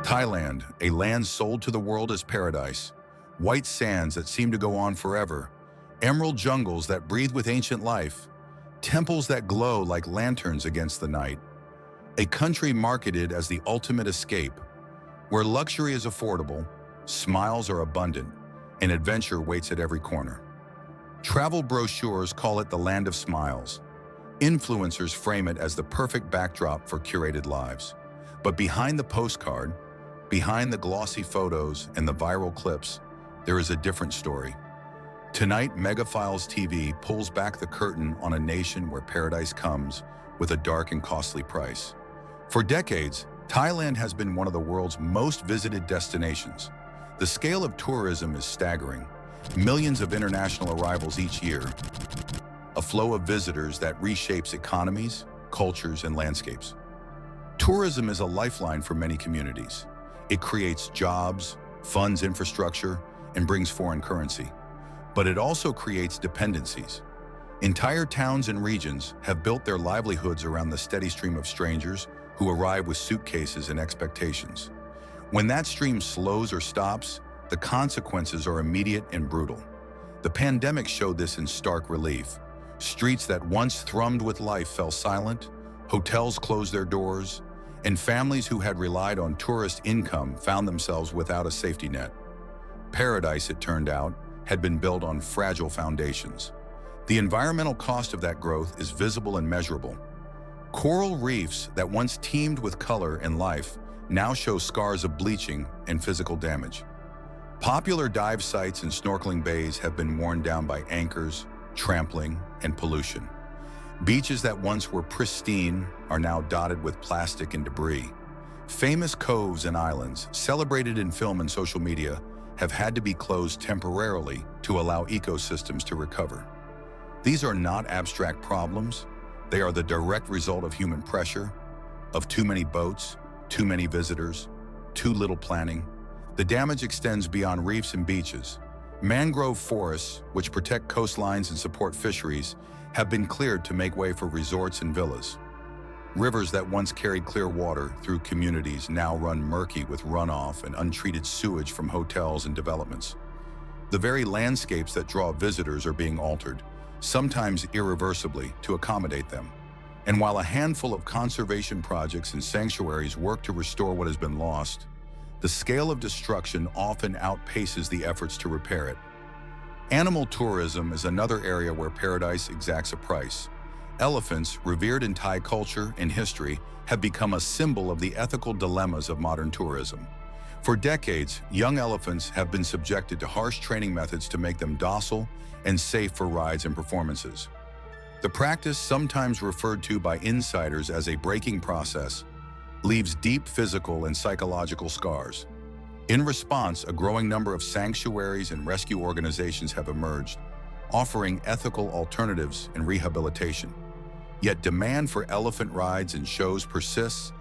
Thailand, a land sold to the world as paradise. White sands that seem to go on forever. Emerald jungles that breathe with ancient life. Temples that glow like lanterns against the night. A country marketed as the ultimate escape, where luxury is affordable, smiles are abundant, and adventure waits at every corner. Travel brochures call it the land of smiles. Influencers frame it as the perfect backdrop for curated lives. But behind the postcard, behind the glossy photos and the viral clips, there is a different story. Tonight, Megaphiles TV pulls back the curtain on a nation where paradise comes with a dark and costly price. For decades, Thailand has been one of the world's most visited destinations. The scale of tourism is staggering. Millions of international arrivals each year. A flow of visitors that reshapes economies, cultures, and landscapes. Tourism is a lifeline for many communities. It creates jobs, funds infrastructure, and brings foreign currency. But it also creates dependencies. Entire towns and regions have built their livelihoods around the steady stream of strangers who arrive with suitcases and expectations. When that stream slows or stops, the consequences are immediate and brutal. The pandemic showed this in stark relief. Streets that once thrummed with life fell silent, hotels closed their doors, and families who had relied on tourist income found themselves without a safety net. Paradise, it turned out, had been built on fragile foundations. The environmental cost of that growth is visible and measurable. Coral reefs that once teemed with color and life now show scars of bleaching and physical damage. Popular dive sites and snorkeling bays have been worn down by anchors, trampling, and pollution. Beaches that once were pristine are now dotted with plastic and debris. Famous coves and islands, celebrated in film and social media, have had to be closed temporarily to allow ecosystems to recover. These are not abstract problems. They are the direct result of human pressure, of too many boats, too many visitors, too little planning. The damage extends beyond reefs and beaches. Mangrove forests, which protect coastlines and support fisheries, have been cleared to make way for resorts and villas. Rivers that once carried clear water through communities now run murky with runoff and untreated sewage from hotels and developments. The very landscapes that draw visitors are being altered, sometimes irreversibly, to accommodate them. And while a handful of conservation projects and sanctuaries work to restore what has been lost, the scale of destruction often outpaces the efforts to repair it. Animal tourism is another area where paradise exacts a price. Elephants, revered in Thai culture and history, have become a symbol of the ethical dilemmas of modern tourism. For decades, young elephants have been subjected to harsh training methods to make them docile and safe for rides and performances. The practice, sometimes referred to by insiders as a breaking process, leaves deep physical and psychological scars. In response, a growing number of sanctuaries and rescue organizations have emerged, offering ethical alternatives and rehabilitation. Yet demand for elephant rides and shows persists,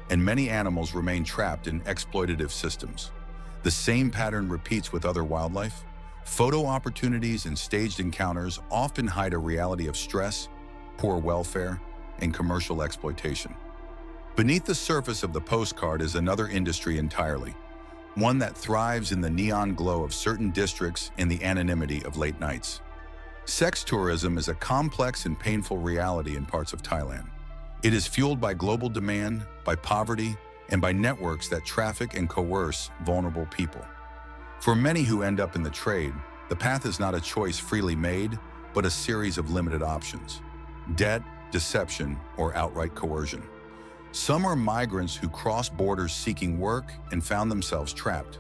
and many animals remain trapped in exploitative systems. The same pattern repeats with other wildlife. Photo opportunities and staged encounters often hide a reality of stress, poor welfare, and commercial exploitation. Beneath the surface of the postcard is another industry entirely, one that thrives in the neon glow of certain districts and the anonymity of late nights. Sex tourism is a complex and painful reality in parts of Thailand. It is fueled by global demand, by poverty, and by networks that traffic and coerce vulnerable people. For many who end up in the trade, the path is not a choice freely made, but a series of limited options: debt, deception, or outright coercion. Some are migrants who crossed borders seeking work and found themselves trapped.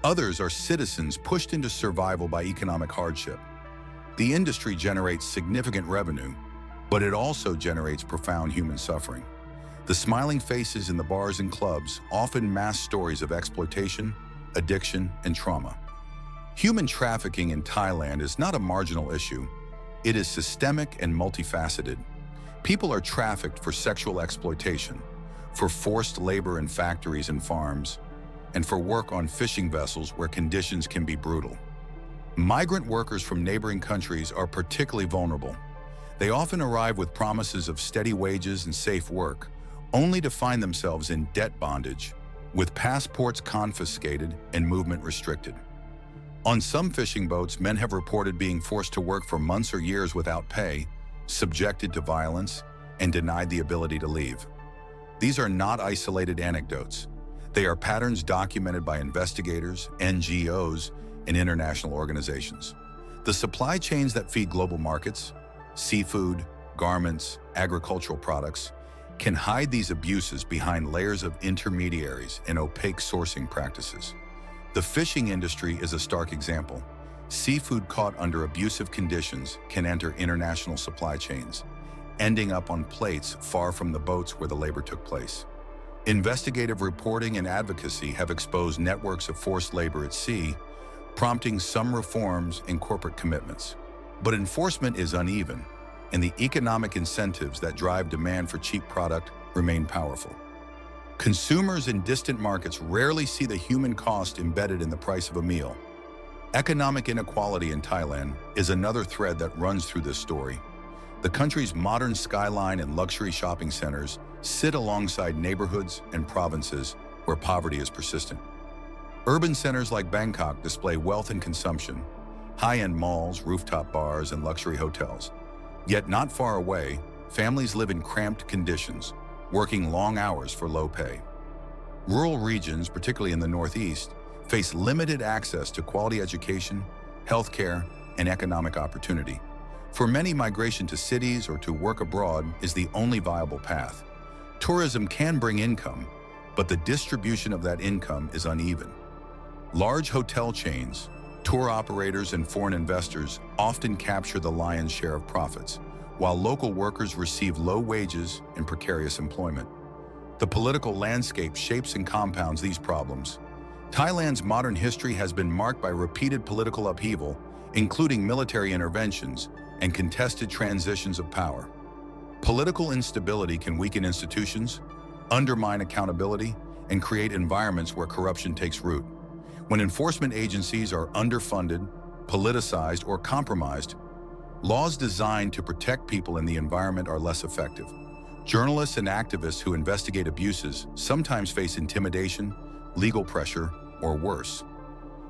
Others are citizens pushed into survival by economic hardship. The industry generates significant revenue, but it also generates profound human suffering. The smiling faces in the bars and clubs often mask stories of exploitation, addiction, and trauma. Human trafficking in Thailand is not a marginal issue. It is systemic and multifaceted. People are trafficked for sexual exploitation, for forced labor in factories and farms, and for work on fishing vessels where conditions can be brutal. Migrant workers from neighboring countries are particularly vulnerable. They often arrive with promises of steady wages and safe work, only to find themselves in debt bondage, with passports confiscated and movement restricted. On some fishing boats, men have reported being forced to work for months or years without pay, subjected to violence, and denied the ability to leave. These are not isolated anecdotes. They are patterns documented by investigators, NGOs, and international organizations. The supply chains that feed global markets, seafood, garments, agricultural products, can hide these abuses behind layers of intermediaries and opaque sourcing practices. The fishing industry is a stark example. Seafood caught under abusive conditions can enter international supply chains, ending up on plates far from the boats where the labor took place. Investigative reporting and advocacy have exposed networks of forced labor at sea, prompting some reforms and corporate commitments. But enforcement is uneven, and the economic incentives that drive demand for cheap product remain powerful. Consumers in distant markets rarely see the human cost embedded in the price of a meal. Economic inequality in Thailand is another thread that runs through this story. The country's modern skyline and luxury shopping centers sit alongside neighborhoods and provinces where poverty is persistent. Urban centers like Bangkok display wealth and consumption, high-end malls, rooftop bars, and luxury hotels. Yet not far away, families live in cramped conditions, working long hours for low pay. Rural regions, particularly in the Northeast, face limited access to quality education, healthcare, and economic opportunity. For many, migration to cities or to work abroad is the only viable path. Tourism can bring income, but the distribution of that income is uneven. Large hotel chains, tour operators, and foreign investors often capture the lion's share of profits, while local workers receive low wages and precarious employment. The political landscape shapes and compounds these problems. Thailand's modern history has been marked by repeated political upheaval, including military interventions and contested transitions of power. Political instability can weaken institutions, undermine accountability, and create environments where corruption takes root. When enforcement agencies are underfunded, politicized, or compromised, laws designed to protect people in the environment are less effective. Journalists and activists who investigate abuses sometimes face intimidation, legal pressure, or worse.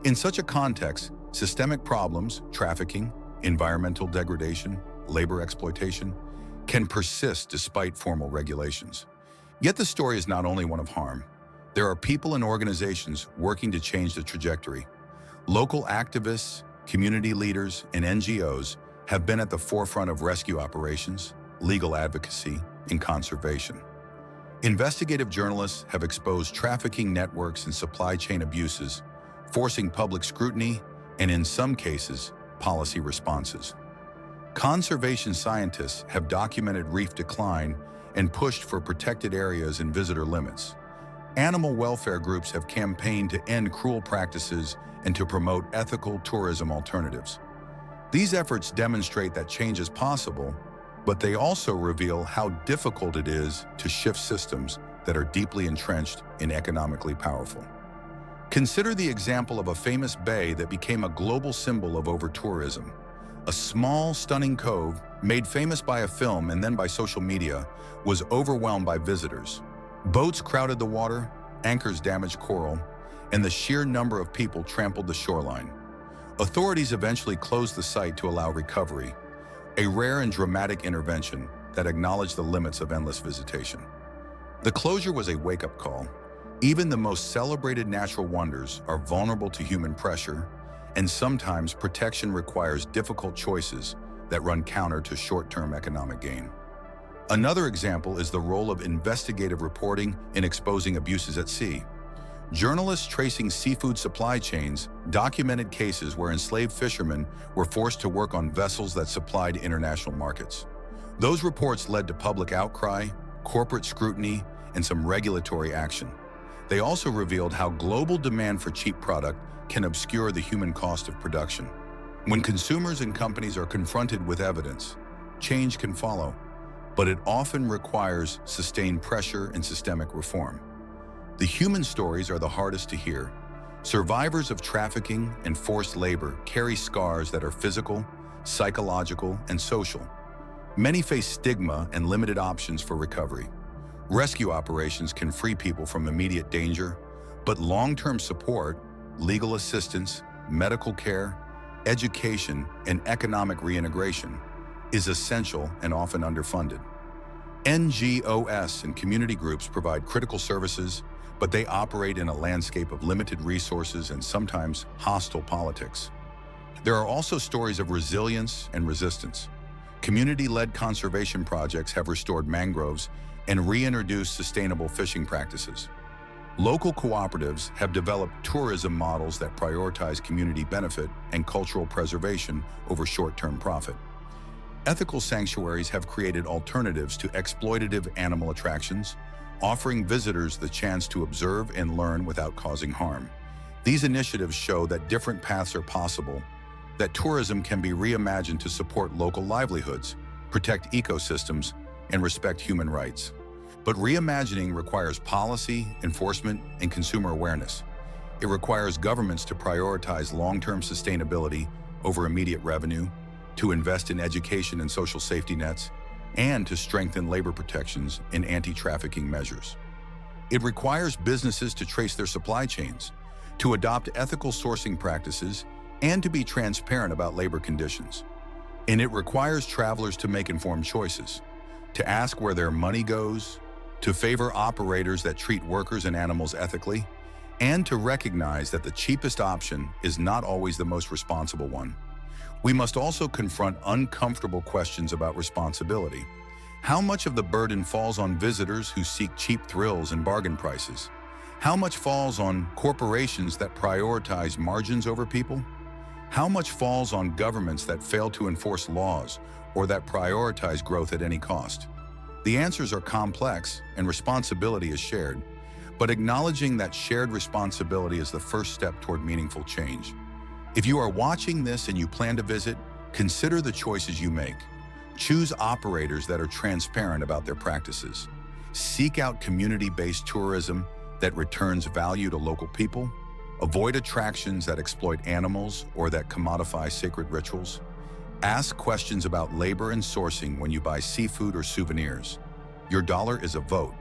In such a context, systemic problems, trafficking, environmental degradation, labor exploitation, can persist despite formal regulations. Yet the story is not only one of harm. There are people and organizations working to change the trajectory. Local activists, community leaders, and NGOs have been at the forefront of rescue operations, legal advocacy, and conservation. Investigative journalists have exposed trafficking networks and supply chain abuses, forcing public scrutiny and, in some cases, policy responses. Conservation scientists have documented reef decline and pushed for protected areas and visitor limits. Animal welfare groups have campaigned to end cruel practices and to promote ethical tourism alternatives. These efforts demonstrate that change is possible, but they also reveal how difficult it is to shift systems that are deeply entrenched and economically powerful. Consider the example of a famous bay that became a global symbol of over-tourism. A small, stunning cove, made famous by a film and then by social media, was overwhelmed by visitors. Boats crowded the water, anchors damaged coral, and the sheer number of people trampled the shoreline. Authorities eventually closed the site to allow recovery, a rare and dramatic intervention that acknowledged the limits of endless visitation. The closure was a wake-up call. Even the most celebrated natural wonders are vulnerable to human pressure, and sometimes protection requires difficult choices that run counter to short-term economic gain. Another example is the role of investigative reporting in exposing abuses at sea. Journalists tracing seafood supply chains documented cases where enslaved fishermen were forced to work on vessels that supplied international markets. Those reports led to public outcry, corporate scrutiny, and some regulatory action. They also revealed how global demand for cheap product can obscure the human cost of production. When consumers and companies are confronted with evidence, change can follow, but it often requires sustained pressure and systemic reform. The human stories are the hardest to hear. Survivors of trafficking and forced labor carry scars that are physical, psychological, and social. Many face stigma and limited options for recovery. Rescue operations can free people from immediate danger, But long-term support, legal assistance, medical care, education, and economic reintegration is essential and often underfunded. NGOs and community groups provide critical services, but they operate in a landscape of limited resources and sometimes hostile politics. There are also stories of resilience and resistance. Community-led conservation projects have restored mangroves and reintroduced sustainable fishing practices. Local cooperatives have developed tourism models that prioritize community benefit and cultural preservation over short-term profit. Ethical sanctuaries have created alternatives to exploitative animal attractions, offering visitors the chance to observe and learn without causing harm. These initiatives show that different paths are possible, that tourism can be reimagined to support local livelihoods, protect ecosystems, and respect human rights. But reimagining requires policy, enforcement, and consumer awareness. It requires governments to prioritize long-term sustainability over immediate revenue, to invest in education and social safety nets, and to strengthen labor protections and anti-trafficking measures. It requires businesses to trace their supply chains, to adopt ethical sourcing practices, and to be transparent about labor conditions. And it requires travelers to make informed choices, to ask where their money goes, to favor operators that treat workers and animals ethically, and to recognize that the cheapest option is not always the most responsible one. We must also confront uncomfortable questions about responsibility. How much of the burden falls on visitors who seek cheap thrills and bargain prices? How much falls on corporations that prioritize margins over people? How much falls on governments that fail to enforce laws or that prioritize growth at any cost? The answers are complex and responsibility is shared, but acknowledging that shared responsibility is the first step toward meaningful change. If you are watching this and you plan to visit, consider the choices you make. Choose operators that are transparent about their practices. Seek out community-based tourism that returns value to local people. Avoid attractions that exploit animals or that commodify sacred rituals. Ask questions about labor and sourcing when you buy seafood or souvenirs. Your dollar is a vote.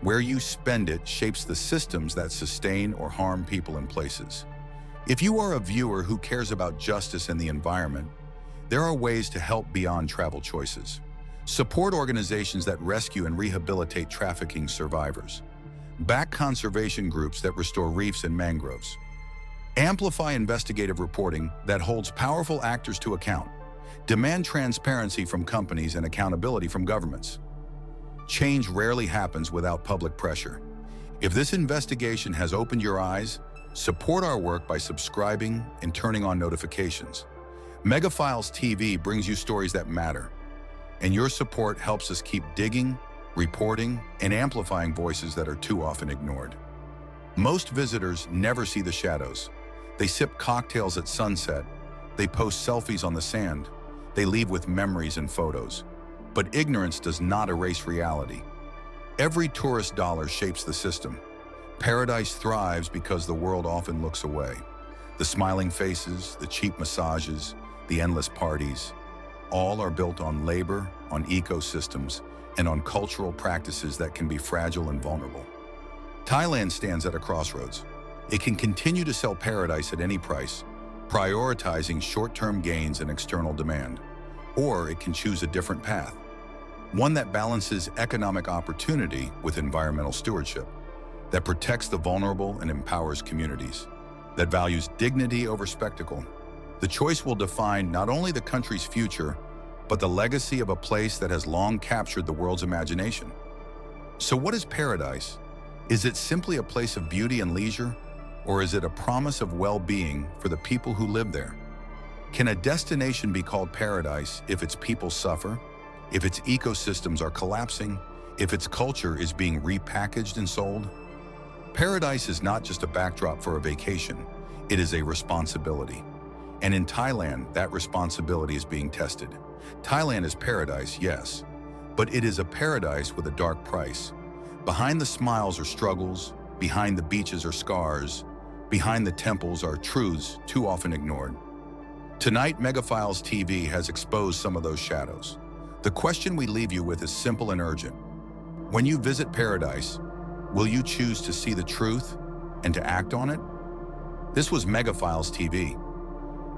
Where you spend it shapes the systems that sustain or harm people and places. If you are a viewer who cares about justice and the environment, there are ways to help beyond travel choices. Support organizations that rescue and rehabilitate trafficking survivors. Back conservation groups that restore reefs and mangroves. Amplify investigative reporting that holds powerful actors to account. Demand transparency from companies and accountability from governments. Change rarely happens without public pressure. If this investigation has opened your eyes, support our work by subscribing and turning on notifications. Megafiles TV brings you stories that matter, and your support helps us keep digging, reporting, and amplifying voices that are too often ignored. Most visitors never see the shadows. They sip cocktails at sunset, they post selfies on the sand, they leave with memories and photos. But ignorance does not erase reality. Every tourist dollar shapes the system. Paradise thrives because the world often looks away. The smiling faces, the cheap massages, the endless parties, all are built on labor, on ecosystems, and on cultural practices that can be fragile and vulnerable. Thailand stands at a crossroads. It can continue to sell paradise at any price, prioritizing short-term gains and external demand. Or it can choose a different path, one that balances economic opportunity with environmental stewardship, that protects the vulnerable and empowers communities, that values dignity over spectacle. The choice will define not only the country's future, but the legacy of a place that has long captured the world's imagination. So what is paradise? Is it simply a place of beauty and leisure, or is it a promise of well-being for the people who live there? Can a destination be called paradise if its people suffer, if its ecosystems are collapsing, if its culture is being repackaged and sold? Paradise is not just a backdrop for a vacation, it is a responsibility. And in Thailand, that responsibility is being tested. Thailand is paradise, yes, but it is a paradise with a dark price. Behind the smiles are struggles, behind the beaches are scars, behind the temples are truths too often ignored. Tonight, Megafiles TV has exposed some of those shadows. The question we leave you with is simple and urgent. When you visit paradise, will you choose to see the truth, and to act on it? This was Megaphiles TV.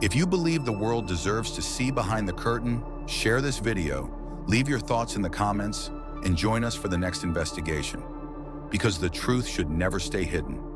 If you believe the world deserves to see behind the curtain, share this video, leave your thoughts in the comments, and join us for the next investigation. Because the truth should never stay hidden.